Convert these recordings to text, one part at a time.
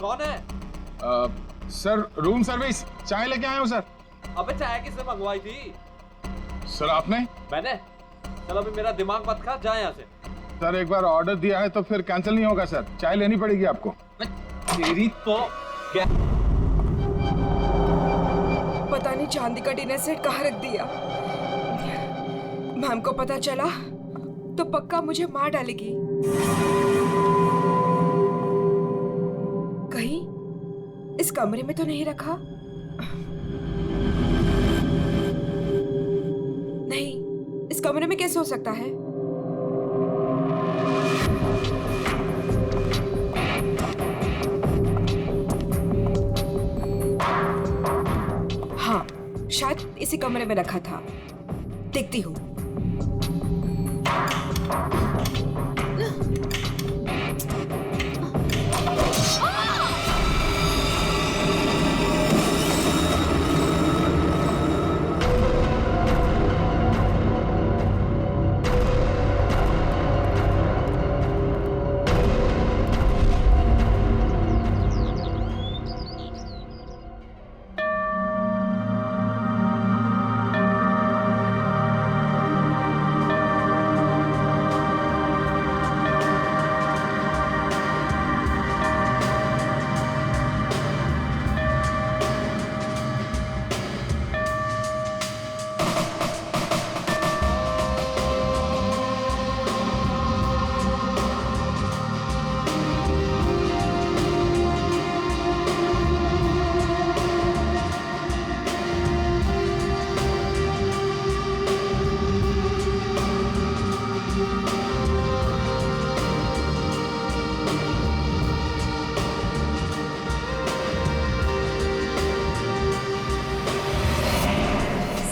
कौन है? Sir room service, चाय लेके आया हूँ सर। अबे चाय किसने मंगवाई थी? सर आपने? मैंने? चल अभी मेरा दिमाग मत खा, जा यहाँ से। सर एक बार ऑर्डर दिया है तो फिर कैंसिल नहीं होगा सर, चाय लेनी पड़ेगी आपको। तेरी तो क्या? पता नहीं चांदी का डिनर सेट कहाँ रख दिया। मैम को पता चला तो पक्का मुझे मार डालेगी। कहीं इस कमरे में तो नहीं रखा? नहीं, इस कमरे में कैसे हो सकता है? हाँ, शायद इसी कमरे में रखा था। देखती हूँ।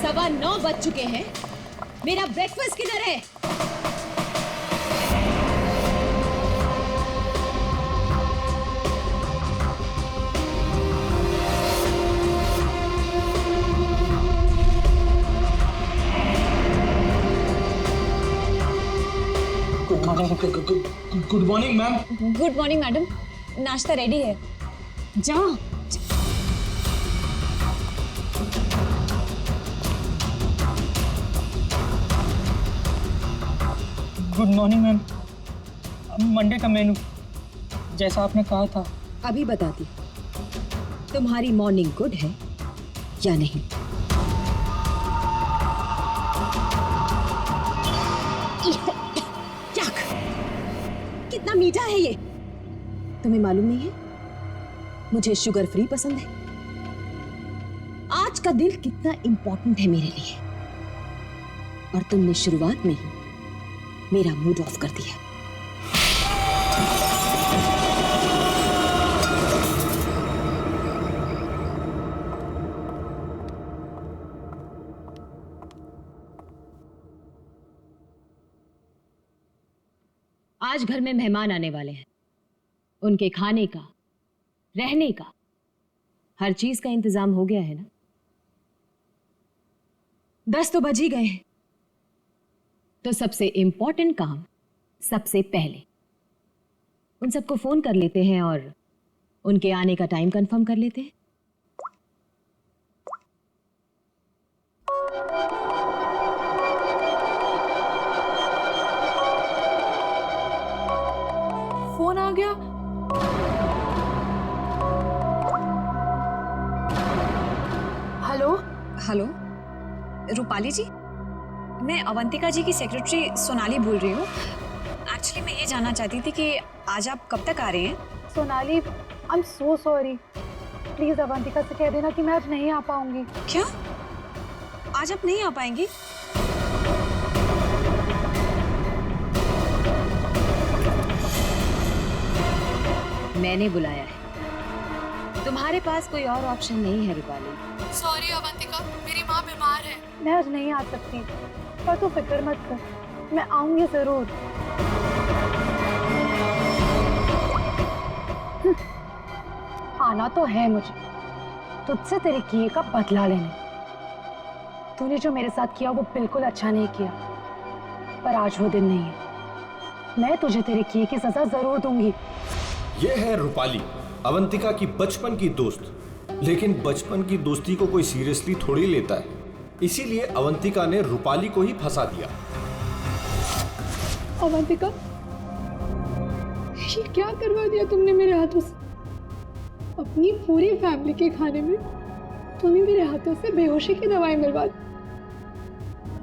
सवा 9 बज चुके हैं। मेरा ब्रेकफास्ट किधर है? Good morning ma'am. Good morning madam, नाश्ता रेडी है, जाओ। Good morning ma'am. मंडे का मेनू जैसा आपने कहा था। अभी बताती तुम्हारी मॉर्निंग गुड है या नहीं। कितना मीठा है ये, तुम्हें मालूम नहीं है? मुझे शुगर फ्री पसंद है। आज का दिन कितना इंपॉर्टेंट है मेरे लिए, और तुमने शुरुआत में ही मेरा मूड ऑफ कर दिया। आज घर में मेहमान आने वाले हैं। उनके खाने का, रहने का, हर चीज का इंतजाम हो गया है ना? 10 तो बज ही गए हैं, तो सबसे इंपॉर्टेंट काम सबसे पहले उन सबको फोन कर लेते हैं और उनके आने का टाइम कंफर्म कर लेते हैं। फोन आ गया। हेलो हेलो, रूपाली जी, मैं अवंतिका जी की सेक्रेटरी सोनाली बोल रही हूँ। एक्चुअली मैं ये जानना चाहती थी कि आज आप कब तक आ रहे हैं? Sonali, I am so sorry. Please Avantika से कह देना कि मैं आज नहीं आ पाऊंगी। क्या? आज आप नहीं आ पाएंगी? मैंने बुलाया है, तुम्हारे पास कोई और ऑप्शन नहीं है रूपाली। सॉरी अवंतिका, मेरी माँ बीमार है, मैं आज नहीं आ सकती। पर तू फिक्र मत कर, मैं आऊंगी जरूर। आना तो है मुझे, तुझसे तेरे किए का बदला लेने। तूने जो मेरे साथ किया वो बिल्कुल अच्छा नहीं किया, पर आज वो दिन नहीं है। मैं तुझे तेरे किए की सजा जरूर दूंगी। ये है रूपाली, अवंतिका की बचपन की दोस्त, लेकिन बचपन की दोस्ती को कोई सीरियसली थोड़ी लेता है। इसीलिए अवंतिका ने रूपाली को ही फंसा दिया। अवंतिका, ये क्या करवा दिया तुमने मेरे हाथों से? अपनी पूरी फैमिली के खाने में तुम्हें मेरे हाथों से बेहोशी की दवाई मिलवा दी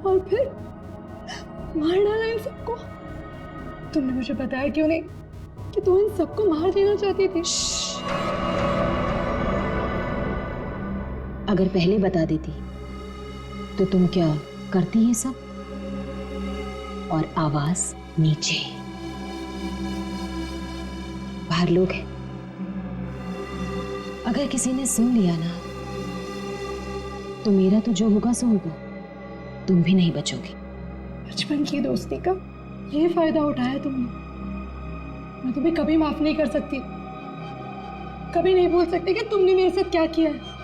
और फिर मार डाला इन सबको। तुमने मुझे बताया क्यों नहीं कि तुम इन सबको मार देना चाहती थी? अगर पहले बता देती तो तुम क्या करती ये सब? और आवाज नीचे, बाहर लोग हैं, अगर किसी ने सुन लिया ना तो मेरा तो जो होगा सो होगा, तुम भी नहीं बचोगे। बचपन की दोस्ती का ये फायदा उठाया तुमने। मैं तुम्हें कभी माफ नहीं कर सकती, कभी नहीं भूल सकती कि तुमने मेरे साथ क्या किया है।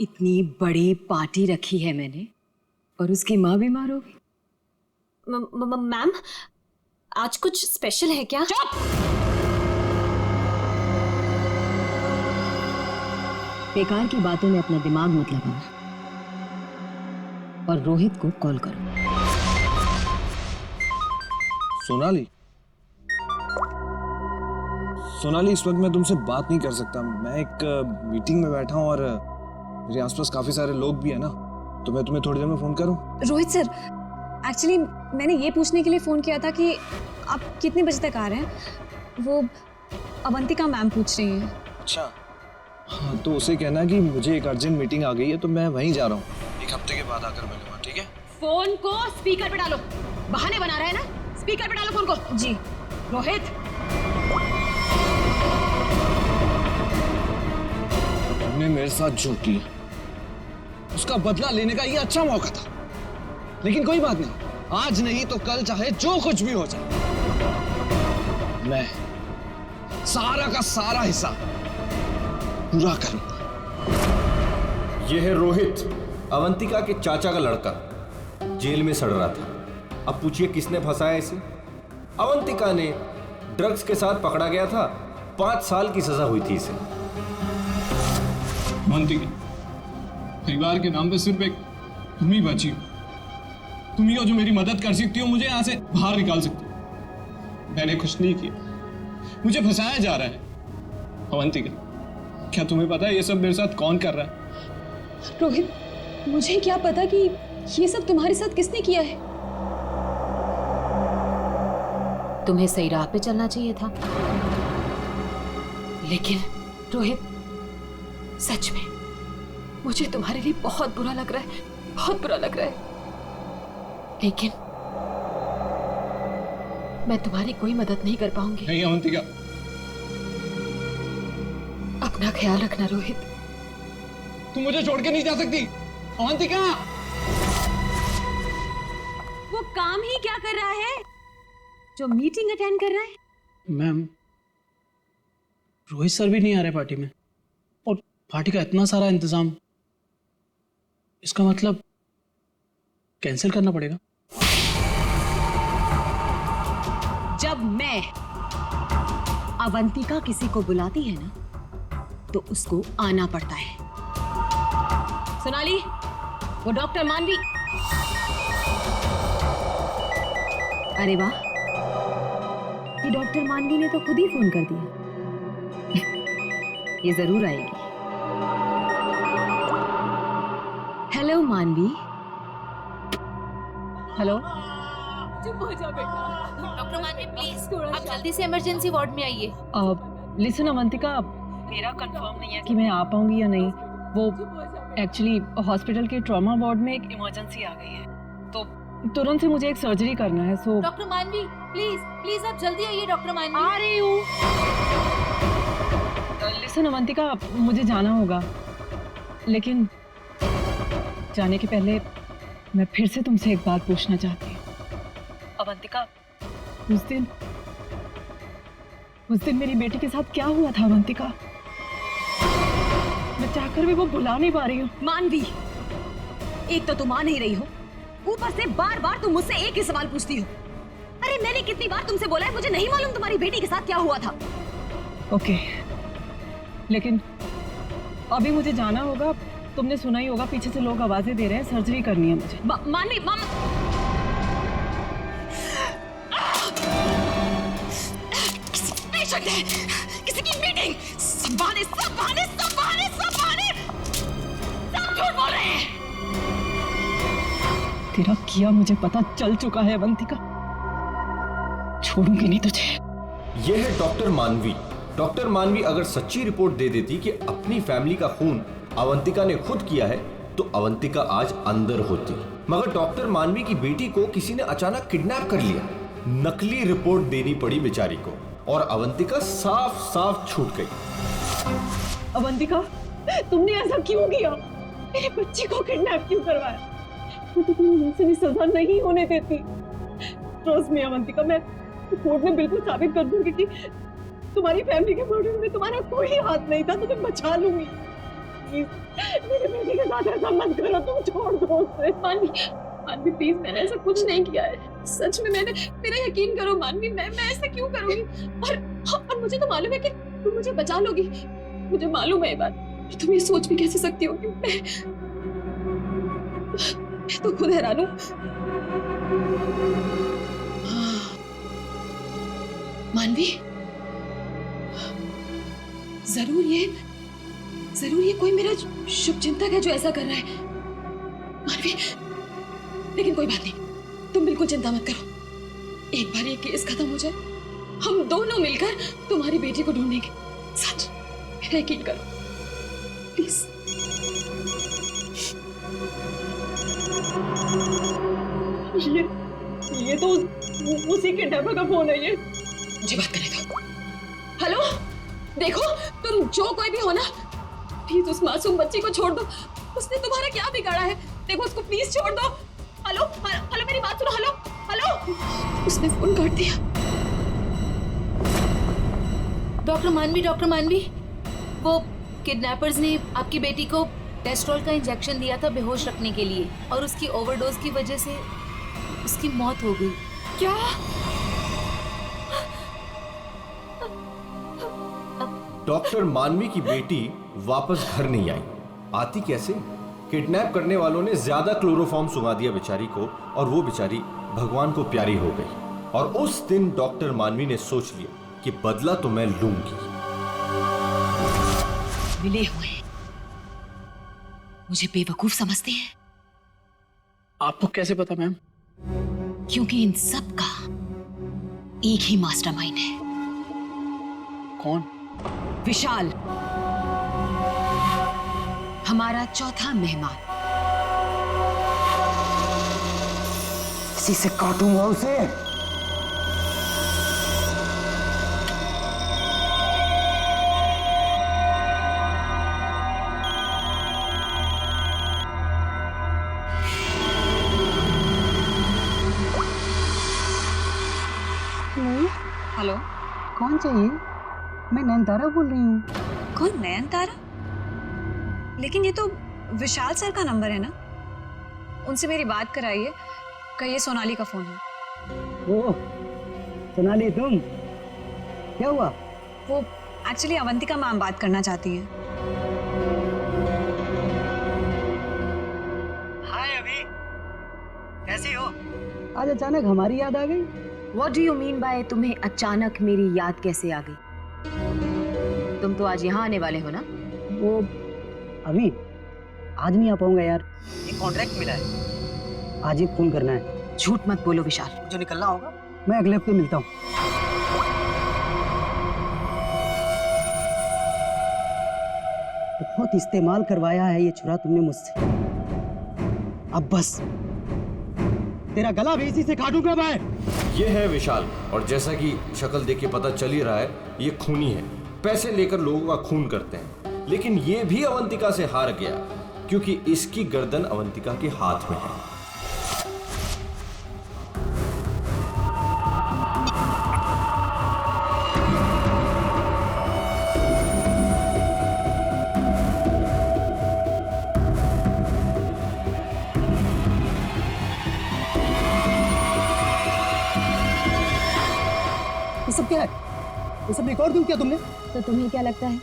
इतनी बड़ी पार्टी रखी है मैंने और उसकी माँ बीमार हो गई। मैम, आज कुछ स्पेशल है क्या? बेकार की बातों में अपना दिमाग मत लगाना और रोहित को कॉल करो। सोनाली, सोनाली, इस वक्त मैं तुमसे बात नहीं कर सकता। मैं एक मीटिंग में बैठा हूँ और मेरे आसपास काफी सारे लोग भी हैं ना, तो मैं तुम्हें थोड़ी देर में फोन करूँ? रोहित सर, एक्चुअली मैंने ये पूछने के लिए फ़ोन किया था कि आप कितने बजे तक आ रहे हैं। वो अवंतिका मैम पूछ रही हैं। अच्छा, हाँ, तो उसे कहना कि मुझे एक अर्जेंट मीटिंग आ गई है, तो मैं वहीं जा रहा हूँ। एक हफ्ते के बाद आकर मिलूंगा, ठीक है? फोन को स्पीकर पे डालो। बहाने बना रहा है ना, स्पीकर पे डालो फोन को। जी। रोहित, तुमने मेरे साथ जो किया उसका बदला लेने का ये अच्छा मौका था, लेकिन कोई बात नहीं, आज नहीं तो कल चाहे जो कुछ भी हो जाए, मैं सारा का सारा हिस्सा पूरा करूंगा। यह है रोहित, अवंतिका के चाचा का लड़का, जेल में सड़ रहा था। अब पूछिए किसने फंसाया इसे? अवंतिका ने। ड्रग्स के साथ पकड़ा गया था, 5 साल की सजा हुई थी इसे। अवंतिका, परिवार के नाम पे सिर्फ एक तुम ही बची हो। तुम ही हो जो मेरी मदद कर सकती हो, मुझे यहाँ से बाहर निकाल सकती हो। मैंने कुछ नहीं किया, मुझे फंसाया जा रहा है। अवंतिका, क्या तुम्हें पता है ये सब मेरे साथ कौन कर रहा है? रोहित, मुझे क्या पता कि ये सब तुम्हारे साथ किसने किया है। तुम्हें सही राह पे चलना चाहिए था। लेकिन रोहित, सच में मुझे तुम्हारे लिए बहुत बुरा लग रहा है, बहुत बुरा लग रहा है। लेकिन मैं तुम्हारी कोई मदद नहीं कर पाऊंगी। नहीं अवंतिका, अपना ख्याल रखना रोहित। तुम मुझे छोड़ के नहीं जा सकती। अवंतिका, वो काम ही क्या कर रहा है जो मीटिंग अटेंड कर रहा है? मैम, रोहित सर भी नहीं आ रहे पार्टी में, और पार्टी का इतना सारा इंतजाम, इसका मतलब कैंसिल करना पड़ेगा। जब मैं अवंतिका किसी को बुलाती है ना तो उसको आना पड़ता है। सोनाली, वो डॉक्टर मानवी। अरे वाह, ये डॉक्टर मानवी ने तो खुद ही फोन कर दिया। ये जरूर आएगी। हेलो मानवी। हेलो। चुप हो जाओ बेटा। डॉक्टर मानवी प्लीज आप जल्दी से इमरजेंसी वार्ड में आइए। लिसन अवंतिका, मेरा कंफर्म नहीं है कि मैं आ पाऊंगी या नहीं। वो एक्चुअली हॉस्पिटल के ट्रॉमा वार्ड में एक इमरजेंसी आ गई है, तो तुरंत से मुझे एक सर्जरी करना है। सो डॉक्टर मानवी प्लीज प्लीज आप जल्दी आइए। डॉक्टर मानवी आ रही हूँ। लिसन अवंतिका, मुझे जाना होगा, लेकिन जाने के पहले मैं फिर से तुमसे एक बात पूछना चाहती हूँ। अवंतिका, उस दिन मेरी बेटी के साथ क्या हुआ था? अवंतिका, मैं चाहकर भी वो भुला नहीं पा रही हूँ। मानवी, एक तो तुम आ नहीं रही हो, ऊपर से बार बार तुम मुझसे एक ही सवाल पूछती हो। अरे मैंने कितनी बार तुमसे बोला है मुझे नहीं मालूम तुम्हारी बेटी के साथ क्या हुआ था। ओके, लेकिन अभी मुझे जाना होगा। तुमने सुना ही होगा, पीछे से लोग आवाजें दे रहे हैं, सर्जरी करनी है मुझे। मानवी किसी पेशेंट है, किसी की मीटिंग, सब बहाने सब झूठ बोल रहे हैं। तेरा किया मुझे पता चल चुका है अवंतिका, छोड़ूंगी नहीं तुझे। यह है डॉक्टर मानवी। डॉक्टर मानवी अगर सच्ची रिपोर्ट दे देती कि अपनी फैमिली का खून अवंतिका ने खुद किया है तो अवंतिका आज अंदर होती, मगर डॉक्टर मानवी की बेटी को किसी ने अचानक किडनैप कर लिया। नकली रिपोर्ट देनी पड़ी बेचारी को और अवंतिका साफ साफ छूट गई। अवंतिका, तुमने ऐसा क्यों किया? मेरे बच्चे को किडनैप क्यों करवाया? मैं तो तुम्हें मुझसे भी सजा नहीं होने देती। ट्रस्ट मी अवंतिका, मैं कोर्ट में बिल्कुल साबित कर दूंगी कि तुम्हारी फैमिली के मर्डर में तुम्हारा कोई हाथ नहीं था। तुम्हें बचा लूंगी। मेरे बेटे के साथ ऐसा मत करो, तुम छोड़ दो उसे। मानवी प्लीज, मैंने ऐसा कुछ नहीं किया है। सच में मेरा यकीन करो मानवी, मैं ऐसा क्यों करूंगी? और मुझे तो मालूम है कि तुम मुझे बचा लोगी। मुझे मालूम है ये बात। तुम ये सोच भी कैसे सकती हो कि मैं तो खुद हैरान हूं। मानवी, जरूर ये कोई मेरा शुभचिंतक है जो ऐसा कर रहा है। मानवी, लेकिन कोई बात नहीं, तुम बिल्कुल चिंता मत करो। एक बार ये केस खत्म हो जाए, हम दोनों मिलकर तुम्हारी बेटी को ढूंढेंगे। सच, मेरा यकीन करो प्लीज। ये तो उसी किडनैपर का फोन है। ये मुझे बात करने दो। हेलो, देखो तुम जो कोई भी हो ना, प्लीज उस मासूम बच्ची को छोड़ दो। उसने तुम्हारा क्या बिगाड़ा है? देखो उसको प्लीज छोड़ दो। हेलो हेलो, मेरी बात सुनो। हेलो, उसने फोन काट दिया। डॉक्टर मानवी, वो किडनैपर्स ने आपकी बेटी को टेस्ट्रोल का इंजेक्शन दिया था बेहोश रखने के लिए, और उसकी ओवरडोज की वजह से उसकी मौत हो गई। क्या? डॉक्टर मानवी की बेटी वापस घर नहीं आई। आती कैसे? किडनैप करने वालों ने ज्यादा क्लोरोफॉर्म सुंघा दिया बेचारी को और वो बेचारी भगवान को प्यारी हो गई। और उस दिन डॉक्टर मानवी ने सोच लिया कि बदला तो मैं लूंगी। मिले हुए मुझे बेवकूफ समझते हैं। आपको कैसे पता मैम? क्योंकि इन सब का एक ही मास्टरमाइंड है। कौन? विशाल, हमारा चौथा मेहमान। इसी से काटूंगा उसे। हेलो, कौन चाहिए? मैं नयनतारा बोल रही हूँ। कौन? नयनतारा? लेकिन ये तो विशाल सर का नंबर है ना, उनसे मेरी बात कराइए। कहिए सोनाली का फोन है। ओह सोनाली, तुम? क्या हुआ? वो एक्चुअली अवंतिका मैम बात करना चाहती है। हाय अभी, कैसी हो? आज अचानक हमारी याद आ गई। What do you mean by तुम्हें अचानक मेरी याद कैसे आ गई? तुम तो आज यहाँ आने वाले हो ना? वो अभी आज नहीं आ पाऊंगा यार, एक कॉन्ट्रैक्ट मिला है, आज ही फोन करना है। झूठ मत बोलो विशाल। जो निकलना होगा मैं अगले हफ्ते मिलता हूँ। बहुत इस्तेमाल करवाया है ये छुरा तुमने मुझसे, अब बस तेरा गला भी इसी से काटूंगा मैं। ये है विशाल, और जैसा कि शक्ल देख के पता चल ही रहा है ये खूनी है। पैसे लेकर लोगों का खून करते हैं, लेकिन ये भी अवंतिका से हार गया क्योंकि इसकी गर्दन अवंतिका के हाथ में है। ये सब क्या है? ये सब रिकॉर्ड क्यों किया तुमने? तो तुम्हें क्या लगता है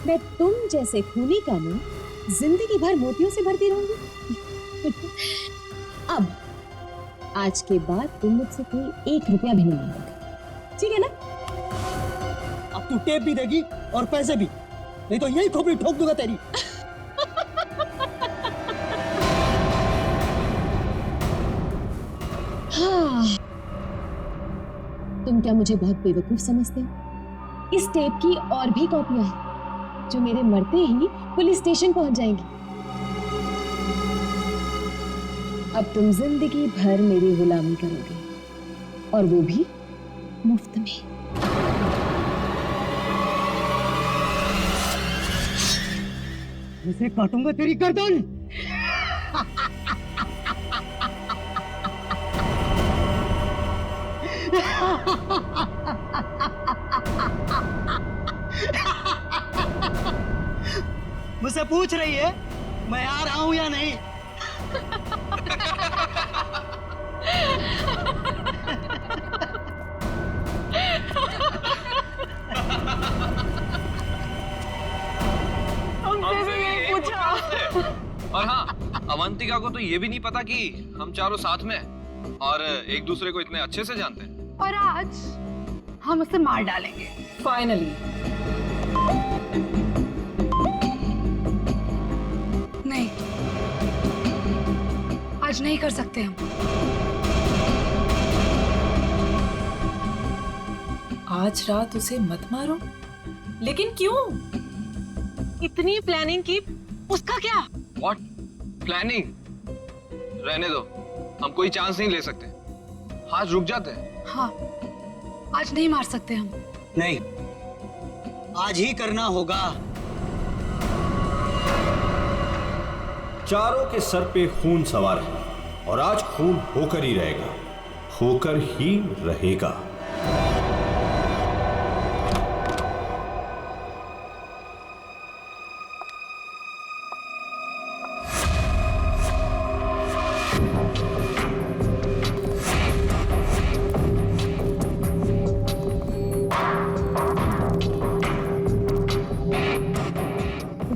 मैं तुम जैसे खूनी का मुंह जिंदगी भर मोतियों से भरती रहूंगी? अब आज के बाद तुम मुझसे कोई 1 रुपया भी नहीं मांगोगे, ठीक है ना? अब तू टेप भी देगी और पैसे भी, नहीं तो यही खोपड़ी ठोक दूंगा तेरी। हाँ, तुम क्या मुझे बहुत बेवकूफ समझते हो? इस टेप की और भी कॉपियां हैं जो मेरे मरते ही पुलिस स्टेशन पहुंच जाएंगी। अब तुम जिंदगी भर मेरी गुलामी करोगे, और वो भी मुफ्त में। इसे काटूंगा तेरी गर्दन। मुझसे पूछ रही है मैं आ रहा हूं या नहीं? और हाँ, अवंतिका को तो ये भी नहीं पता कि हम चारों साथ में हैं और एक दूसरे को इतने अच्छे से जानते हैं। और आज हम उसे मार डालेंगे फाइनली। नहीं, आज नहीं कर सकते हम। आज रात उसे मत मारो। लेकिन क्यों? इतनी प्लानिंग की, उसका क्या? What? प्लानिंग? रहने दो, हम कोई चांस नहीं ले सकते। हाथ रुक जाते हैं। हाँ, आज नहीं मार सकते हम। नहीं, आज ही करना होगा। चारों के सर पे खून सवार है और आज खून होकर ही रहेगा, होकर ही रहेगा।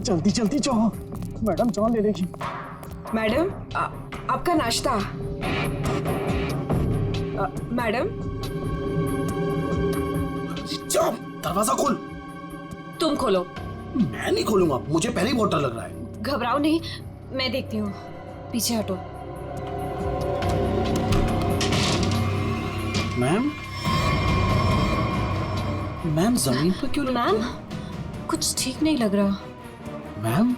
जल्दी जल्दी जाओ, मैडम जान ले लेगी। मैडम, आपका नाश्ता। मैडम, दरवाजा खोल। तुम खोलो। मैं नहीं खोलूंगा, मुझे पहले ही बहुत डर लग रहा है। घबराओ नहीं, मैं देखती हूँ। पीछे हटो। मैम, मैम जमीन पर क्यों? मैम, कुछ ठीक नहीं लग रहा। मैम,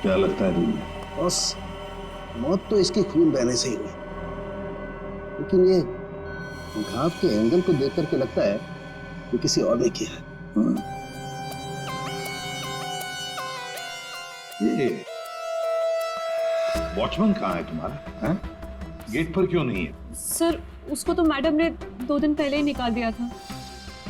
क्या लगता है तुम्हें? बस मौत तो इसके खून बहने से ही हुई, लेकिन ये घाव के एंगल को देख करके लगता है कि किसी और ने किया है। ये वॉचमैन कहाँ है तुम्हारा? हैं? गेट पर क्यों नहीं है? सर, उसको तो मैडम ने 2 दिन पहले ही निकाल दिया था।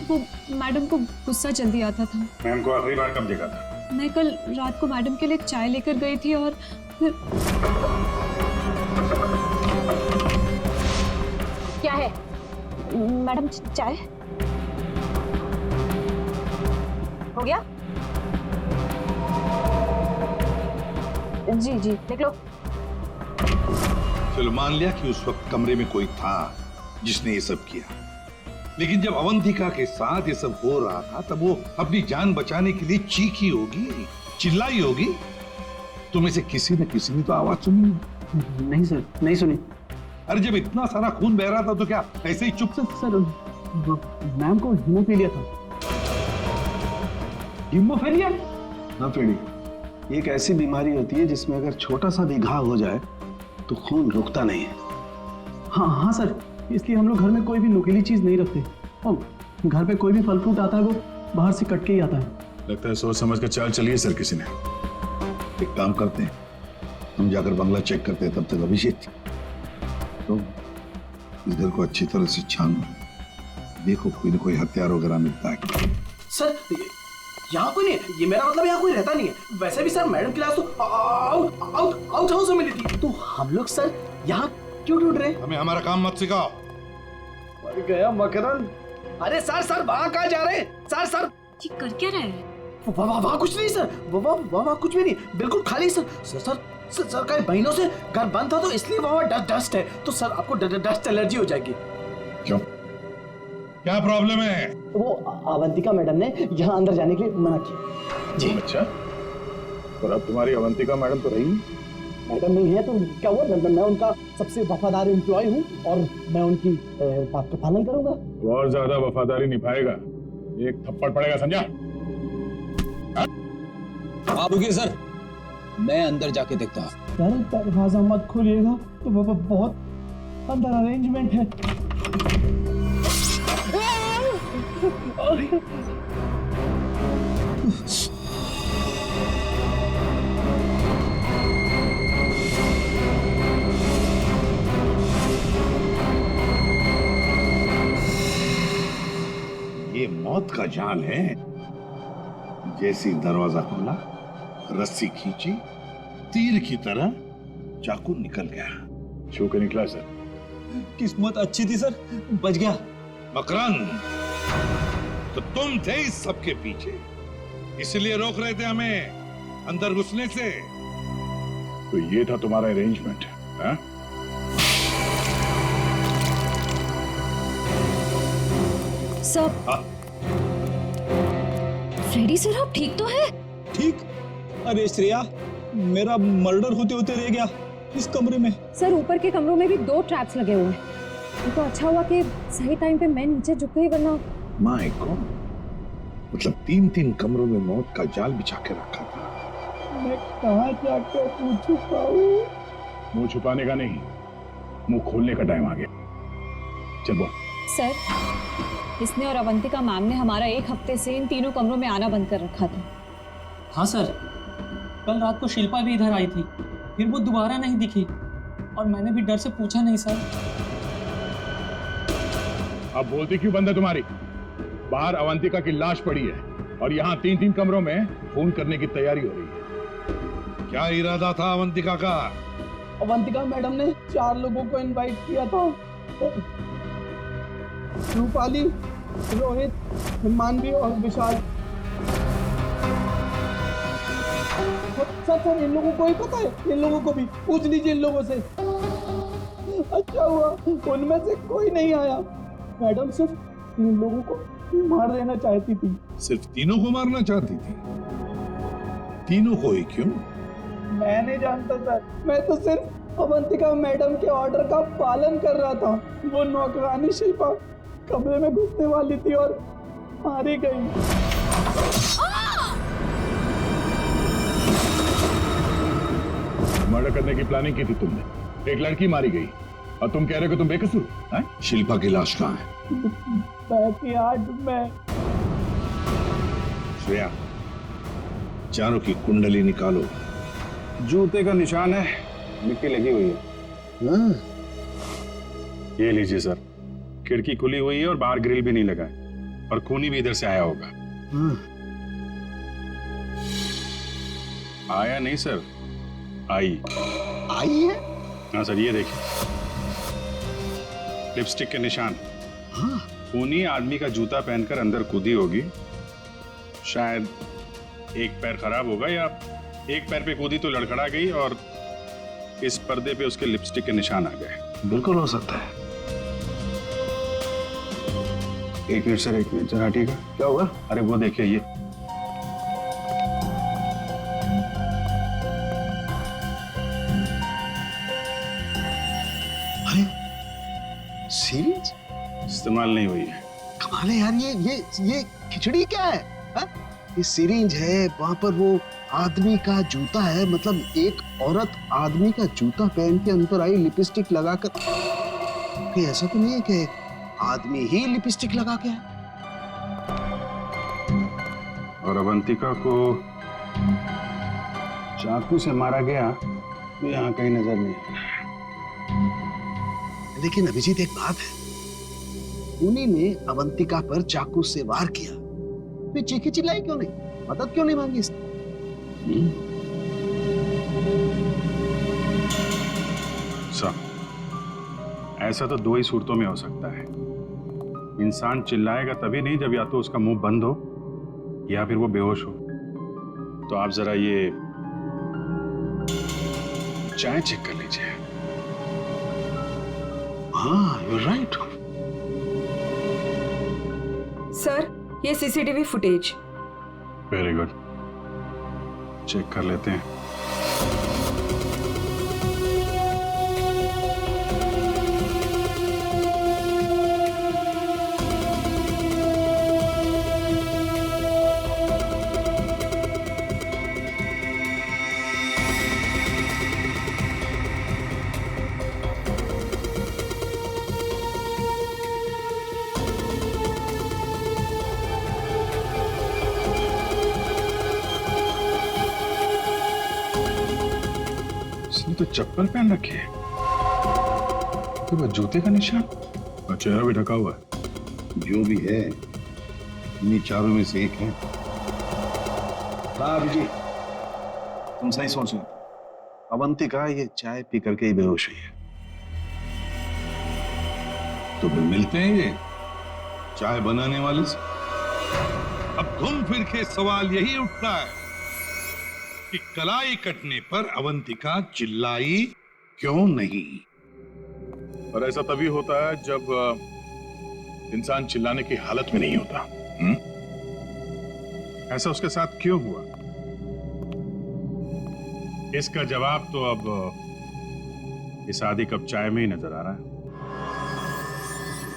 वो मैडम को गुस्सा जल्दी आता था। मैम को आखिरी बार कब देखा था? मैं कल रात को मैडम के लिए चाय लेकर गई थी और फिर... क्या है मैडम? चाय हो गया? जी जी, देख लो। चलो मान लिया कि उस वक्त कमरे में कोई था जिसने ये सब किया, लेकिन जब अवंतिका के साथ ये सब हो रहा था तब वो अपनी जान बचाने के लिए चीखी होगी, चिल्लाई होगी। तुम्हें से किसी न किसी ने तो आवाज सुनी? नहीं सर, नहीं सुनी। अरे जब इतना सारा खून बह रहा था तो क्या ऐसे ही चुप से? सर, मैम को हीमोफीलिया था। हीमोफीलिया? हाँ फेडी, ये एक ऐसी बीमारी होती है जिसमें अगर छोटा सा भी घाव हो जाए तो खून रुकता नहीं है। हाँ हाँ सर, इसलिए हम लोग घर में कोई भी नुकीली चीज नहीं रखते, और घर पे कोई भी फल फ्रूट आता है वो बाहर से कट के ही आता है। लगता है सोच समझ कर चाल चलिए सर किसी ने। एक काम करते हैं, हम जाकर बंगला चेक करते हैं, तब तक अभिजीत तो इस घर को अच्छी तरह से छानो, देखो कोई न कोई हथियार वगैरह मिलता है। सर यहाँ कोई नहीं है, ये मेरा मतलब यहाँ कोई रहता नहीं है। वैसे भी सर मैडम की लाश तो आउट हाउस में मिली थी, तो हम लोग सर यहाँ क्यों ढूंढ रहे हैं? हमें हमारा काम मत सिखाओ। मर गया मकरंद। अरे सर वहाँ कहाँ जा रहे हैं? सर ये कर क्या रहे हैं? वहाँ कुछ नहीं सर, वहाँ कुछ भी नहीं, बिल्कुल खाली सर कई महीनों से घर बंद था तो इसलिए वहाँ डस्ट है, तो सर आपको डस्ट एलर्जी हो जाएगी। क्यों, क्या प्रॉब्लम है? वो अवंतिका मैडम ने यहाँ अंदर जाने के लिए मना किया जी। अच्छा, पर अब तुम्हारी अवंतिका मैडम तो रही मैडम नहीं है तो क्या हुआ, मैं उनका सबसे वफादार एम्प्लॉय हूँ और मैं उनकी बात का पालन करूंगा। और ज्यादा वफादारी निभाएगा एक थप्पड़ पड़ेगा, समझा? आप रुकिए सर, मैं अंदर जाके देखता हूँ। यार दरवाजा मत खोलिएगा, तो बहुत अंदर अरेंजमेंट है। ये मौत का जाल है। जैसे दरवाजा खोला, रस्सी खींची, तीर की तरह चाकू निकल गया। छू के निकला सर। किस्मत अच्छी थी सर, बच गया। मकरंद, तो तुम थे इस सबके पीछे, इसलिए रोक रहे थे हमें अंदर घुसने से। तो ये था तुम्हारा अरेंजमेंट, हाँ? सब फ्रेडी सर, आप ठीक तो है? ठीक? अरे श्रेया, मेरा मर्डर होते होते रह गया इस कमरे में। सर ऊपर के कमरों में भी 2 ट्रैप्स लगे हुए हैं। तो अच्छा हुआ कि सही टाइम पे मैं नीचे झुक गई, वरना माय गॉड, मतलब 3 कमरों में मौत का जाल बिछा के रखा था। मैं कहाँ जाकर मुंह छुपाऊं? मुंह छुपाने का नहीं, मुंह खोलने का टाइम आ गया। चल बोल। सर, इसने और अवंतिका मैम ने हमारा 1 हफ्ते से इन तीनों कमरों में आना बंद कर रखा था। हाँ सर, कल रात को शिल्पा भी इधर आई थी, फिर वो दोबारा नहीं दिखी और मैंने भी डर से पूछा नहीं सर। अब बोलती क्यों बंद है तुम्हारी? बाहर अवंतिका की लाश पड़ी है और यहाँ 3 कमरों में फोन करने की तैयारी हो रही है। क्या इरादा था अवंतिका का? अवंतिका मैडम ने 4 लोगों को इनवाइट किया था। रूपाली, रोहित, मानवी और विशाल। सर इन लोगों को ही पता है, इन लोगों को भी पूछ लीजिए इन लोगों से। अच्छा हुआ उनमें से कोई नहीं आया। मैडम सिर्फ इन लोगों को मार देना चाहती थी। सिर्फ तीनों को मारना चाहती थी? तीनों को ही क्यों? मैं नहीं जानता सर, मैं तो सिर्फ अवंतिका मैडम के ऑर्डर का पालन कर रहा था। वो नौकरानी शिल्पा कमरे में घुसने वाली थी और मारी गई। मर्डर करने की प्लानिंग की थी तुमने, एक लड़की मारी गई और तुम कह रहे हो कि तुम बेकसूर हैं? शिल्पा की लाश कहाँ है? बैकयार्ड में। श्रेया, चारों की कुंडली निकालो। जूते का निशान है, मिट्टी लगी हुई है। ये लीजिए सर, खिड़की खुली हुई है और बाहर ग्रिल भी नहीं लगा है और खूनी भी इधर से आया होगा। आया नहीं सर, आई है? हाँ सर, ये देखिए लिपस्टिक के निशान। खूनी आदमी का जूता पहनकर अंदर कूदी होगी। शायद एक पैर खराब होगा या एक पैर पे कूदी तो लड़खड़ा गई और इस पर्दे पे उसके लिपस्टिक के निशान आ गए। बिल्कुल हो सकता है। एक मिनट सर, एक मिनट जरा हटिएगा। क्या हुआ? अरे वो देखिए, ये सीरीज इस्तेमाल नहीं हुई है। कमाल है यार, ये खिचड़ी क्या है? हा? ये सिरिंज है, वहां पर वो आदमी का जूता है, मतलब एक औरत आदमी का जूता पहन के अंदर आई लिपस्टिक लगाकर। कहीं ऐसा तो नहीं है कि आदमी ही लिपस्टिक लगा के है? और अवंतिका को चाकू से मारा गया यहाँ कहीं नजर नहीं आ रहा। लेकिन अभिजीत एक बात है, उन्हीं ने अवंतिका पर चाकू से वार किया, तो चीखी चिल्लाई क्यों नहीं, मदद क्यों नहीं मांगी इसने? ऐसा तो दो ही सूरतों में हो सकता है। इंसान चिल्लाएगा तभी नहीं जब या तो उसका मुंह बंद हो या फिर वो बेहोश हो। तो आप जरा ये चाय चेक कर लीजिए। हाँ, you're right. सर, ये CCTV footage. Very good, check कर लेते हैं। तो चप्पल पहन रखी है, तो वो जूते का निशान और चेहरा भी ढका हुआ है। जो भी है, इन्हीं चारों में से एक है। अभिजीत, तुम सही सोच रहे हो। अवंतिका ये चाय पी करके ही बेहोश हुई है। तो फिर मिलते हैं ये चाय बनाने वाले से। अब घूम फिर के सवाल यही उठता है कि कलाई कटने पर अवंतिका चिल्लाई क्यों नहीं? और ऐसा तभी होता है जब इंसान चिल्लाने की हालत में नहीं होता। ऐसा उसके साथ क्यों हुआ? इसका जवाब तो अब इस आधी कप चाय में ही नजर आ रहा है।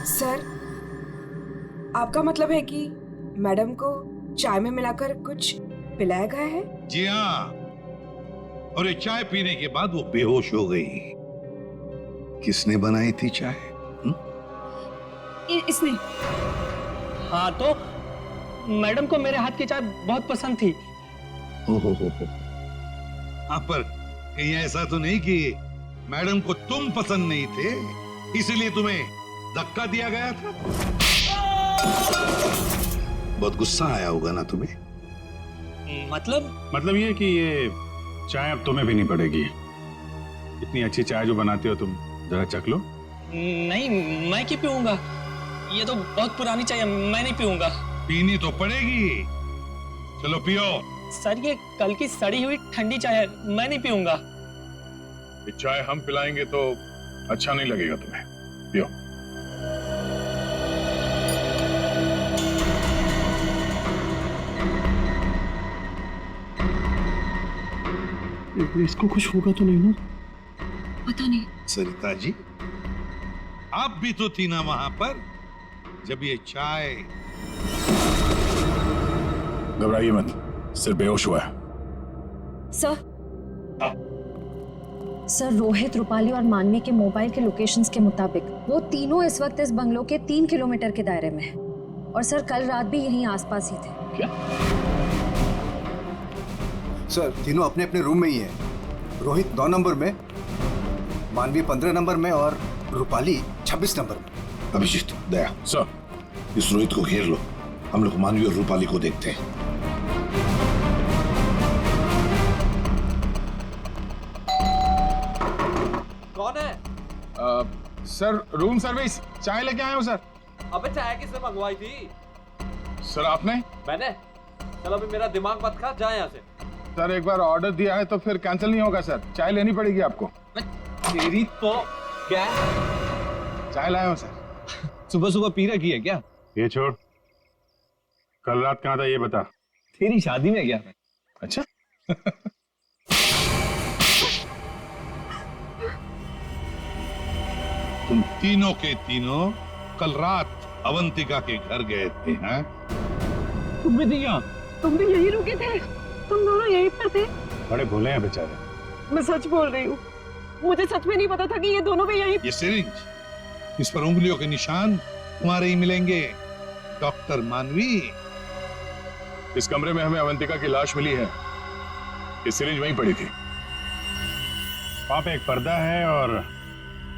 सर, आपका मतलब है कि मैडम को चाय में मिलाकर कुछ पिलाया गया है? जी हाँ, और ये चाय पीने के बाद वो बेहोश हो गई। किसने बनाई थी चाय? इसने। हाँ, तो मैडम को मेरे हाथ की चाय बहुत पसंद थी। हो। हाँ, पर कहीं ऐसा तो नहीं कि मैडम को तुम पसंद नहीं थे इसलिए तुम्हें धक्का दिया गया था? बहुत गुस्सा आया होगा ना तुम्हें? मतलब ये कि ये चाय अब तुम्हें भी नहीं पड़ेगी। इतनी अच्छी चाय जो बनाते हो तुम, जरा चख लो। नहीं, मैं क्यों पीऊंगा? ये तो बहुत पुरानी चाय है, मैं नहीं पीऊंगा। पीनी तो पड़ेगी, चलो पियो। सर, ये कल की सड़ी हुई ठंडी चाय है, मैं नहीं पीऊंगा। ये चाय हम पिलाएंगे तो अच्छा नहीं लगेगा तुम्हें, पियो। इसको कुछ होगा तो नहीं ना? पता नहीं। सरिता जी, आप भी तो थी ना वहां पर जब ये चाय। घबराइए मत, सिर्फ बेहोश हुआ है। सर, रोहित, रूपाली और मानवी के मोबाइल के लोकेशंस के मुताबिक वो तीनों इस वक्त इस बंगलो के 3 किलोमीटर के दायरे में हैं। और सर, कल रात भी यहीं आसपास ही थे। क्या? सर, तीनों अपने अपने रूम में ही हैं। रोहित 9 नंबर में, मानवी 15 नंबर में और रूपाली 26 नंबर में। अभिजीत, दया सर, इस रोहित को घेर लो, हम लोग मानवी और रूपाली को देखते हैं। कौन है? सर, रूम सर्विस, चाय लेके आए हो सर। अबे चाय किसने मंगवाई थी? सर, आपने? मैंने। चल अभी मेरा दिमाग मत खा, जा यहाँ से। सर, एक बार ऑर्डर दिया है तो फिर कैंसिल नहीं होगा सर, चाय लेनी पड़ेगी आपको। तेरी तो क्या? चाय लाया हूँ सर। सुबह सुबह पी रखी है क्या? ये छोड़, कल रात कहाँ था ये बता। तेरी शादी में गया मैं। अच्छा। तुम तीनों के तीनों कल रात अवंतिका के घर गए थे, हैं? तुम भी दिया? तुम भी यही रुके थे? तुम दोनों यहीं पर थे? बड़े भोले हैं बेचारे। मैं सच बोल रही हूँ, मुझे सच में नहीं पता था कि ये दोनों भी यहीं। ये सिरिंज, इस पर उंगलियों के निशान तुम्हारे ही मिलेंगे, डॉक्टर मानवी। इस कमरे में हमें अवंतिका की लाश मिली है, ये सिरिंज वहीं पड़ी थी। वहां पे एक पर्दा है और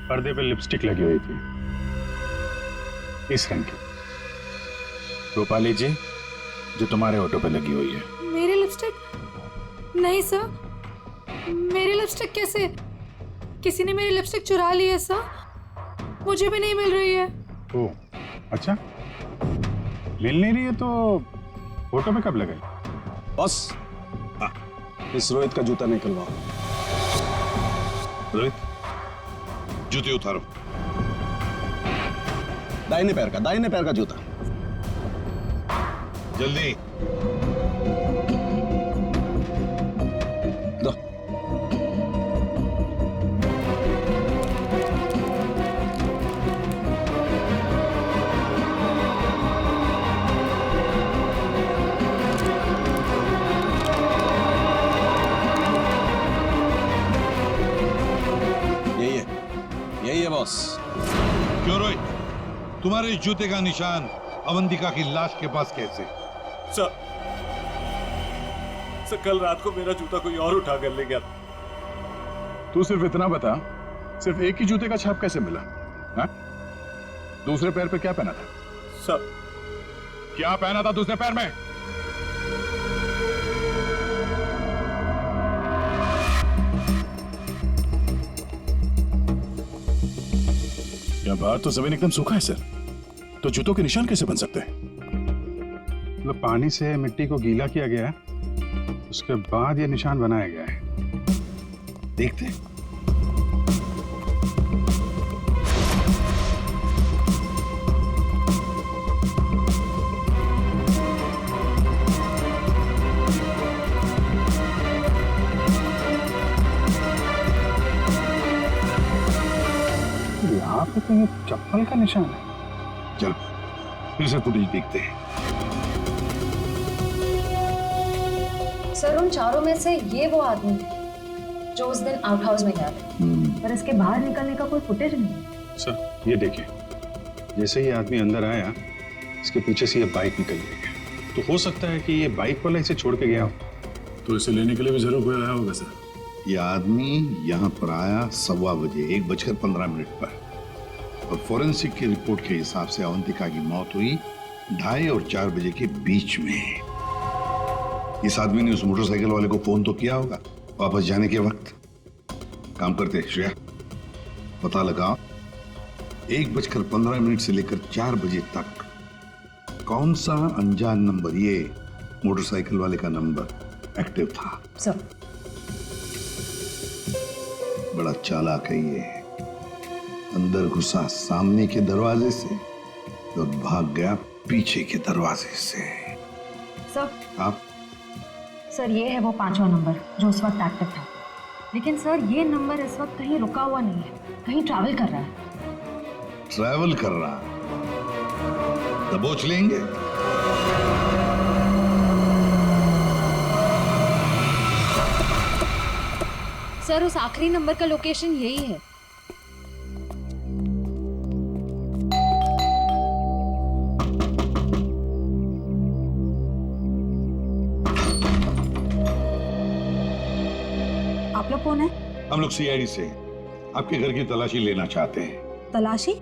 पर्दे पे लिपस्टिक लगी हुई थी इस रंग की। रूपाली जी, जो तुम्हारे ऑटो पे लगी हुई है। मेरी लिपस्टिक? नहीं सर, मेरी लिपस्टिक कैसे? किसी ने मेरी लिपस्टिक चुरा ली है सर, मुझे भी नहीं मिल रही है। ओह, अच्छा, मिल नहीं रही है तो ऑटो पे कब लगाई? बॉस, इस रोहित का जूता निकलवाओ। रोहित, जूते उतारो। दाहिने पैर का जूता। जल्दी। दो। यही है बॉस। क्यों रोहित, तुम्हारे इस जूते का निशान अवंतिका की लाश के पास कैसे? सर, कल रात को मेरा जूता कोई और उठा कर ले गया। तू सिर्फ इतना बता, सिर्फ एक ही जूते का छाप कैसे मिला? हा? दूसरे पैर पे क्या पहना था? सर, क्या पहना था दूसरे पैर में? क्या बात, तो जमीन एकदम सूखा है सर, तो जूतों के निशान कैसे बन सकते हैं? मतलब पानी से मिट्टी को गीला किया गया है, उसके बाद ये निशान बनाया गया है। देखते। यहाँ पे तो ये चप्पल का निशान है। चलो फिर से फुटेज देखते हैं। सर, उन चारों में से ये वो आदमी थे जो उस दिन आउट हाउस में गया था, पर इसके बाहर निकलने का कोई फुटेज नहीं है। सर, ये देखिए, जैसे ही आदमी अंदर आया, इसके पीछे से ये बाइक निकल गई। तो हो सकता है कि ये बाइक वाला इसे छोड़ के गया हो, तो इसे लेने के लिए भी जरूर कोई आया होगा सर। ये आदमी यहाँ पर आया 1:15 बजे, 1:15 पर, और फोरेंसिक की रिपोर्ट के हिसाब से अवंतिका की मौत हुई 2:30 और 4 बजे के बीच में। इस आदमी ने उस मोटरसाइकिल वाले को फोन तो किया होगा वापस जाने के वक्त। काम करते श्रेया, पता लगाओ 1:15 से लेकर 4 बजे तक कौन सा अनजान नंबर, ये मोटरसाइकिल वाले का नंबर एक्टिव था। सर, बड़ा चालाक है ये। अंदर घुसा सामने के दरवाजे से और भाग गया पीछे के दरवाजे से। सर, आप? सर, ये है वो 5वां नंबर जो उस वक्त एक्टिव था। लेकिन सर, ये नंबर इस वक्त कहीं रुका हुआ नहीं है, कहीं ट्रैवल कर रहा है। ट्रैवल कर रहा? दबोच लेंगे। सर, उस आखिरी नंबर का लोकेशन यही है। आप लोग कौन है? हम लोग सीआईडी से आपके घर की तलाशी लेना चाहते हैं। तलाशी?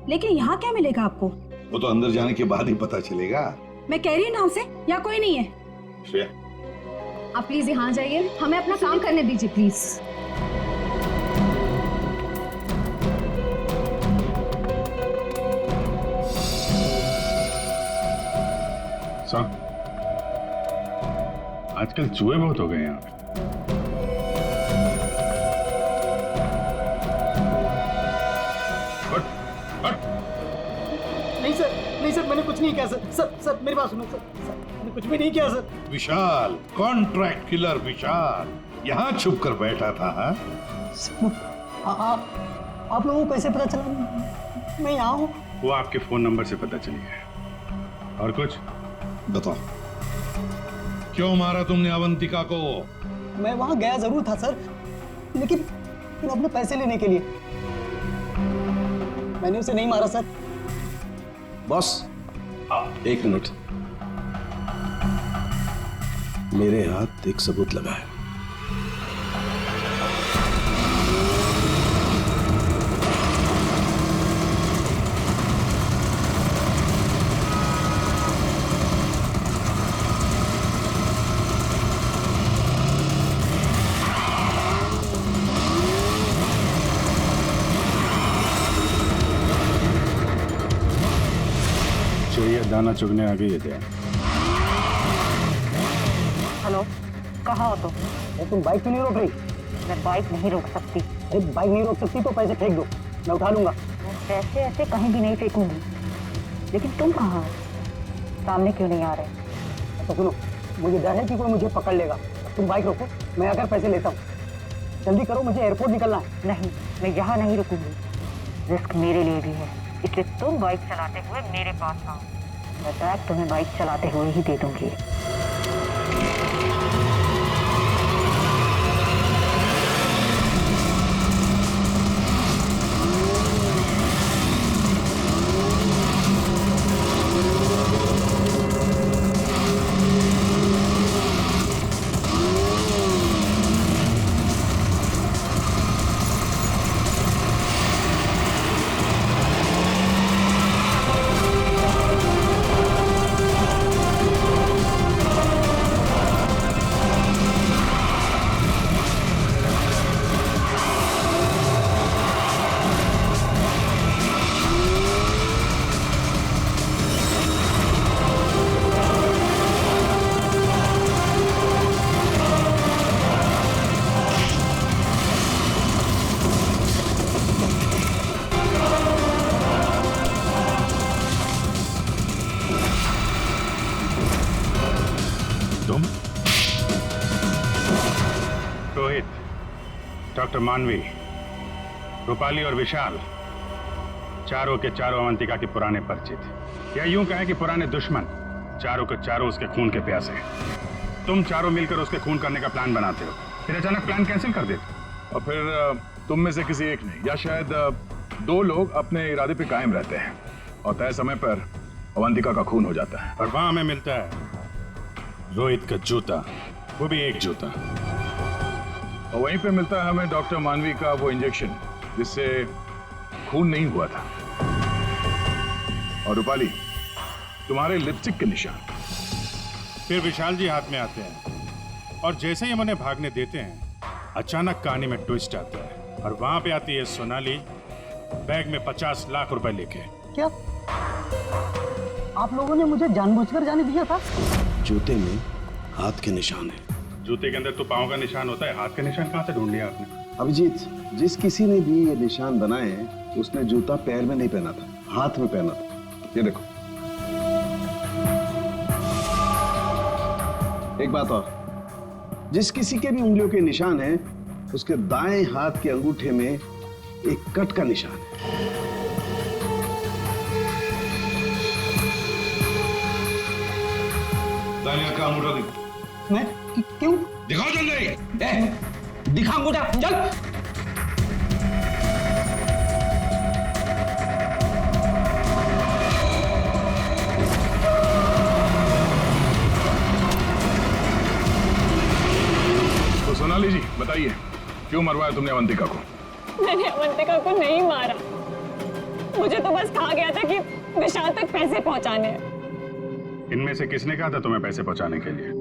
लेकिन यहाँ क्या मिलेगा आपको? वो तो अंदर जाने के बाद ही पता चलेगा। मैं कह रही हूँ ना उसे, यहाँ कोई नहीं है। श्रेया, आप प्लीज यहाँ जाइए, हमें अपना काम करने दीजिए प्लीज। सर, आजकल चूहे बहुत हो गए यहाँ पे। नहीं सर, मैंने कुछ नहीं किया सर। सर मेरी बात सुनो सर, मैंने कुछ भी नहीं किया सर। विशाल, कॉन्ट्रैक्ट किलर विशाल यहाँ छुप कर बैठा था। आप लोगों को कैसे पता चला मैं यहाँ हूँ? वो आपके फोन नंबर से पता चली है। और कुछ बताओ, क्यों मारा तुमने अवंतिका को? मैं वहां गया जरूर था सर, लेकिन अपने पैसे लेने के लिए। मैंने उसे नहीं मारा सर। बॉस, 1 मिनट, मेरे हाथ एक सबूत लगा है। दाना चुगने आ गई है क्या? हेलो, कहाँ हो तुम? तुम बाइक क्यों नहीं रोक रही? मैं बाइक नहीं रोक सकती। अरे बाइक नहीं रोक सकती तो पैसे फेंक दो, मैं उठा लूंगा। मैं पैसे ऐसे कहीं भी नहीं फेंकूंगी। लेकिन तुम कहाँ हो? सामने क्यों नहीं आ रहे? तो सुनो, मुझे डर है कि कोई मुझे पकड़ लेगा। तुम बाइक रोको, मैं आकर पैसे लेता हूँ। जल्दी करो, मुझे एयरपोर्ट निकलना है। नहीं, मैं यहाँ नहीं रुकूंगी। रिस्क मेरे लिए भी है, इसलिए तुम बाइक चलाते हुए मेरे पास आओ। मैं बैग तुम्हें बाइक चलाते हुए ही दे दूंगी। रोहित, डॉक्टर मानवी, रूपाली और विशाल, चारों के चारों अवंतिका के पुराने परिचित, या यूं कहें कि पुराने दुश्मन। चारों के चारों उसके खून के प्यासे। तुम चारों मिलकर उसके खून करने का प्लान बनाते हो, फिर अचानक प्लान कैंसिल कर देते हो। और फिर तुम में से किसी एक ने या शायद दो लोग अपने इरादे पे कायम रहते हैं और तय समय पर अवंतिका का खून हो जाता है। और वहां हमें मिलता है रोहित का जूता, वो भी एक जूता। और वहीं पे मिलता है हमें डॉक्टर मानवी का वो इंजेक्शन जिससे खून नहीं हुआ था। और रूपाली, तुम्हारे लिपस्टिक के निशान। फिर विशाल जी हाथ में आते हैं और जैसे ही हम उन्हें भागने देते हैं, अचानक कहानी में ट्विस्ट आता है और वहां पे आती है सोनाली बैग में 50 लाख रुपए लेके। क्या आप लोगों ने मुझे जानबूझकर जाने दिया था? जूते में हाथ के निशान है। जूते के अंदर तो पाँव का निशान होता है, हाथ का निशान कहाँ से ढूंढ लिया आपने? अभिजीत, जिस किसी ने भी ये निशान बनाए हैं उसने जूता पैर में नहीं पहना था, हाथ में पहना था। ये देखो। एक बात और, जिस किसी के भी उंगलियों के निशान हैं उसके दाएं हाथ के अंगूठे में एक कट का निशान है। दानिया का अंगूठा दिखा। मैं क्यों? दिखाओ जल्दी। दिखा अंगूठा, चल। तो सोनाली जी बताइए, क्यों मरवाया तुमने अवंतिका को? मैंने अवंतिका को नहीं मारा, मुझे तो बस कहा गया था कि विशाल तक पैसे पहुंचाने हैं। इनमें से किसने कहा था तुम्हें पैसे पहुंचाने के लिए?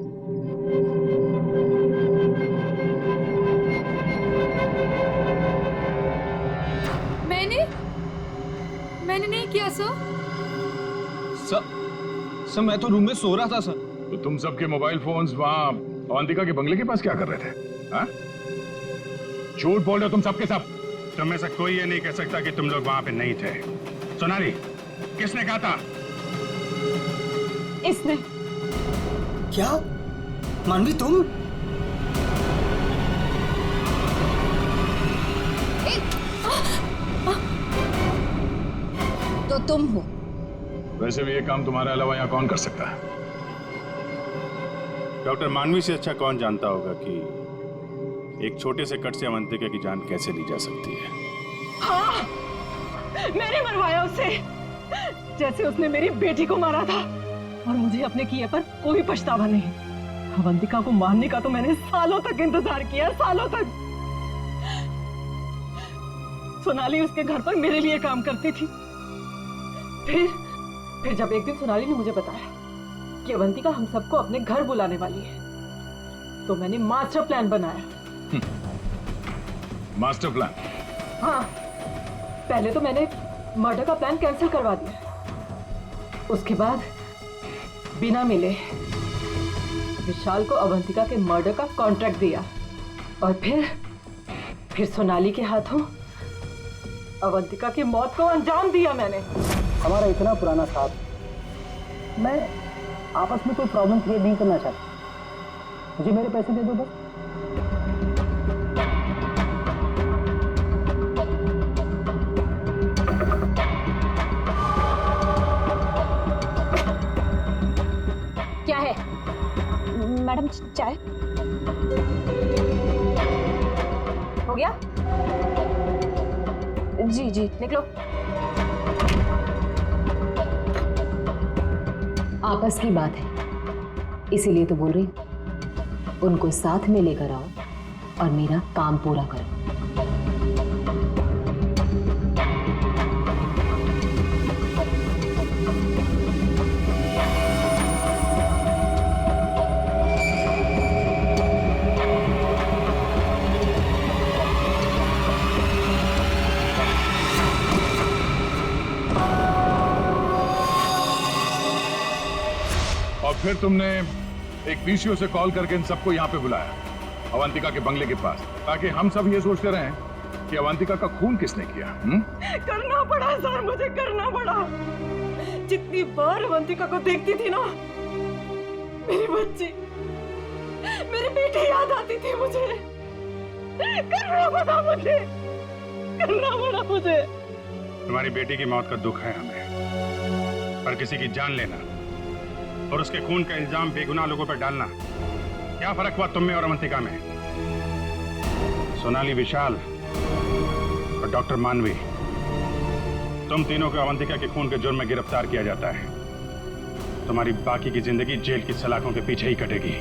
मैंने नहीं किया सर। सर मैं तो रूम में सो रहा था सर। तो तुम सबके मोबाइल फोन्स वहां अवंतिका के बंगले के पास क्या कर रहे थे? हाँ? झूठ बोल रहे हो तुम सबके सब। तुम में से कोई ये नहीं कह सकता कि तुम लोग वहां पे नहीं थे। सोनाली, किसने कहा था? इसने। क्या? मानवी तुम? तो तुम हो। वैसे भी ये काम तुम्हारे अलावा यहाँ कौन कर सकता है? डॉक्टर मानवी से अच्छा कौन जानता होगा कि एक छोटे से कट से अवंतिका की जान कैसे ली जा सकती है। हाँ, मैंने मरवाया उसे, जैसे उसने मेरी बेटी को मारा था। और मुझे अपने किए पर कोई पछतावा नहीं। अवंतिका को मारने का तो मैंने सालों तक इंतजार किया, सालों तक। सोनाली उसके घर पर मेरे लिए काम करती थी। फिर जब एक दिन सोनाली ने मुझे बताया कि अवंतिका हम सबको अपने घर बुलाने वाली है, तो मैंने मास्टर प्लान बनाया। Master plan? हाँ, पहले तो मैंने मर्डर का प्लान कैंसिल करवा दिया। उसके बाद बिना मिले विशाल को अवंतिका के मर्डर का कॉन्ट्रैक्ट दिया और फिर सोनाली के हाथों अवंतिका की मौत को अंजाम दिया मैंने। हमारा इतना पुराना साथ, मैं आपस में कोई प्रॉब्लम क्रिएट नहीं करना चाहता। मुझे मेरे पैसे दे दो बस। क्या है मैडम, चाय हो गया? जी जी, निकलो। आपस की बात है इसीलिए तो बोल रही हूं, उनको साथ में लेकर आओ और मेरा काम पूरा करो। और फिर तुमने एक पीसीओ से कॉल करके इन सबको यहाँ पे बुलाया अवंतिका के बंगले के पास, ताकि हम सब ये सोचते रहें कि अवंतिका का खून किसने किया। करना पड़ा सर, मुझे करना पड़ा। जितनी बार अवंतिका को देखती थी ना, मेरी बच्ची, मेरी बेटी याद आती थी मुझे। करना पड़ा मुझे, करना पड़ा मुझे। तुम्हारी बेटी की मौत का दुख है हमें, पर किसी की जान लेना और उसके खून का इल्जाम बेगुनाह लोगों पर डालना, क्या फर्क हुआ तुम में और अवंतिका में? सोनाली, विशाल और डॉक्टर मानवी, तुम तीनों को अवंतिका के खून के जुर्म में गिरफ्तार किया जाता है। तुम्हारी बाकी की जिंदगी जेल की सलाखों के पीछे ही कटेगी।